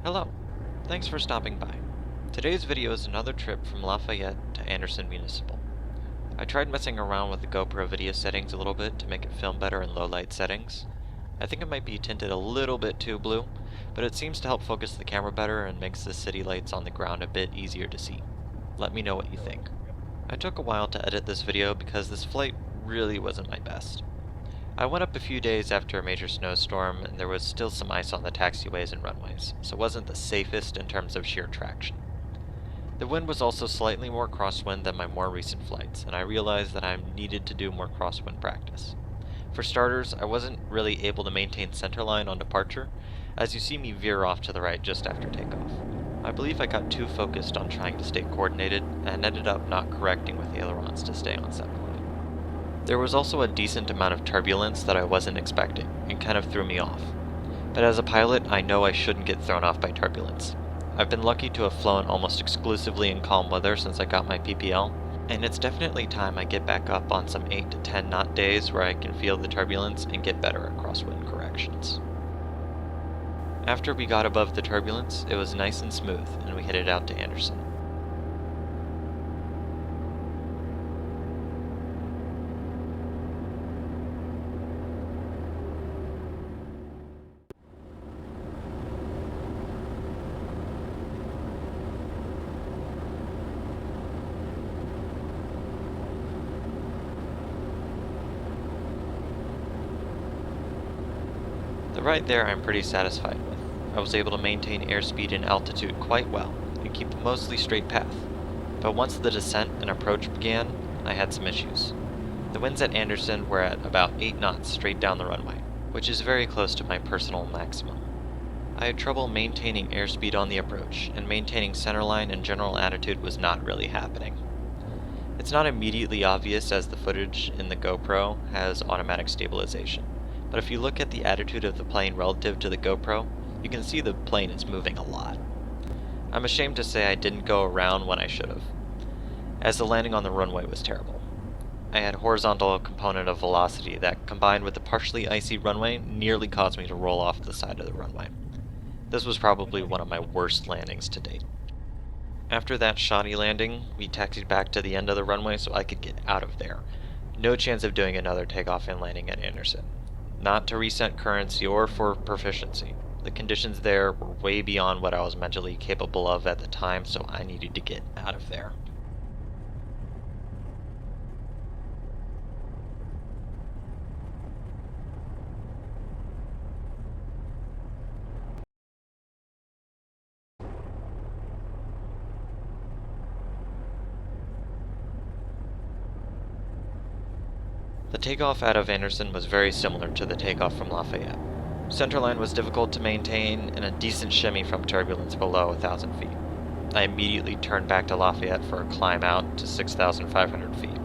Hello, thanks for stopping by. Today's video is another trip from Lafayette to Anderson Municipal. I tried messing around with the GoPro video settings a little bit to make it film better in low light settings. I think it might be tinted a little bit too blue, but it seems to help focus the camera better and makes the city lights on the ground a bit easier to see. Let me know what you think. I took a while to edit this video because this flight really wasn't my best. I went up a few days after a major snowstorm, and there was still some ice on the taxiways and runways, so it wasn't the safest in terms of sheer traction. The wind was also slightly more crosswind than my more recent flights, and I realized that I needed to do more crosswind practice. For starters, I wasn't really able to maintain centerline on departure, as you see me veer off to the right just after takeoff. I believe I got too focused on trying to stay coordinated, and ended up not correcting with the ailerons to stay on centerline. There was also a decent amount of turbulence that I wasn't expecting, and kind of threw me off. But as a pilot, I know I shouldn't get thrown off by turbulence. I've been lucky to have flown almost exclusively in calm weather since I got my PPL, and it's definitely time I get back up on some 8 to 10 knot days where I can feel the turbulence and get better at crosswind corrections. After we got above the turbulence, it was nice and smooth, and we headed out to Anderson. The ride there I'm pretty satisfied with. I was able to maintain airspeed and altitude quite well, and keep a mostly straight path. But once the descent and approach began, I had some issues. The winds at Anderson were at about 8 knots straight down the runway, which is very close to my personal maximum. I had trouble maintaining airspeed on the approach, and maintaining centerline and general attitude was not really happening. It's not immediately obvious as the footage in the GoPro has automatic stabilization. But if you look at the attitude of the plane relative to the GoPro, you can see the plane is moving a lot. I'm ashamed to say I didn't go around when I should have, as the landing on the runway was terrible. I had a horizontal component of velocity that, combined with the partially icy runway, nearly caused me to roll off the side of the runway. This was probably one of my worst landings to date. After that shoddy landing, we taxied back to the end of the runway so I could get out of there. No chance of doing another takeoff and landing at Anderson. Not to reset currency or for proficiency. The conditions there were way beyond what I was mentally capable of at the time, so I needed to get out of there. The takeoff out of Anderson was very similar to the takeoff from Lafayette. Centerline was difficult to maintain, and a decent shimmy from turbulence below 1,000 feet. I immediately turned back to Lafayette for a climb out to 6,500 feet.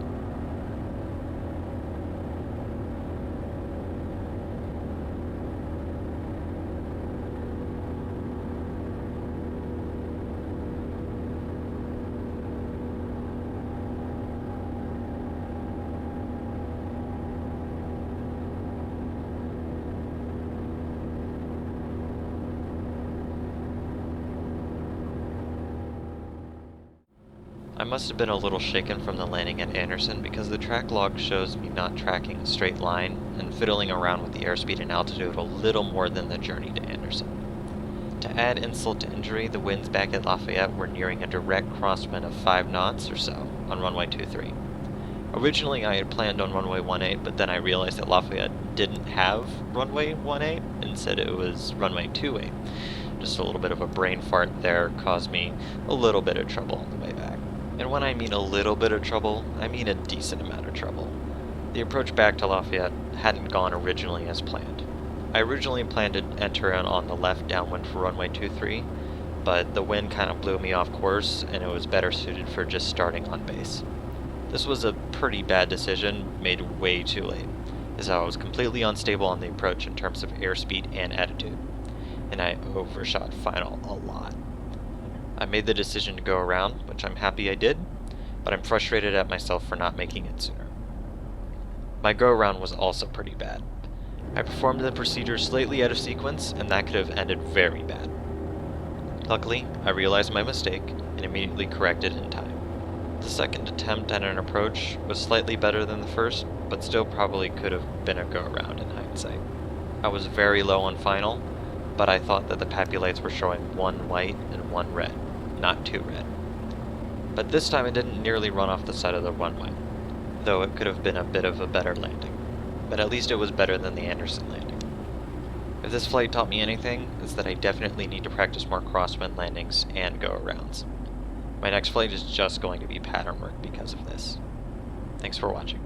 I must have been a little shaken from the landing at Anderson because the track log shows me not tracking a straight line and fiddling around with the airspeed and altitude a little more than the journey to Anderson. To add insult to injury, the winds back at Lafayette were nearing a direct crosswind of 5 knots or so on runway 23. Originally I had planned on runway 18, but then I realized that Lafayette didn't have runway 18, instead it was runway 28. Just a little bit of a brain fart there caused me a little bit of trouble on the way back. And when I mean a little bit of trouble, I mean a decent amount of trouble. The approach back to Lafayette hadn't gone originally as planned. I originally planned to enter in on the left downwind for runway 23, but the wind kind of blew me off course and it was better suited for just starting on base. This was a pretty bad decision made way too late, as I was completely unstable on the approach in terms of airspeed and attitude, and I overshot final a lot. I made the decision to go around, which I'm happy I did, but I'm frustrated at myself for not making it sooner. My go-around was also pretty bad. I performed the procedure slightly out of sequence, and that could have ended very bad. Luckily, I realized my mistake and immediately corrected in time. The second attempt at an approach was slightly better than the first, but still probably could have been a go-around in hindsight. I was very low on final, but I thought that the PAPI lights were showing one white and one red, not two red. But this time it didn't nearly run off the side of the runway, though it could have been a bit of a better landing. But at least it was better than the Anderson landing. If this flight taught me anything, it's that I definitely need to practice more crosswind landings and go-arounds. My next flight is just going to be pattern work because of this. Thanks for watching.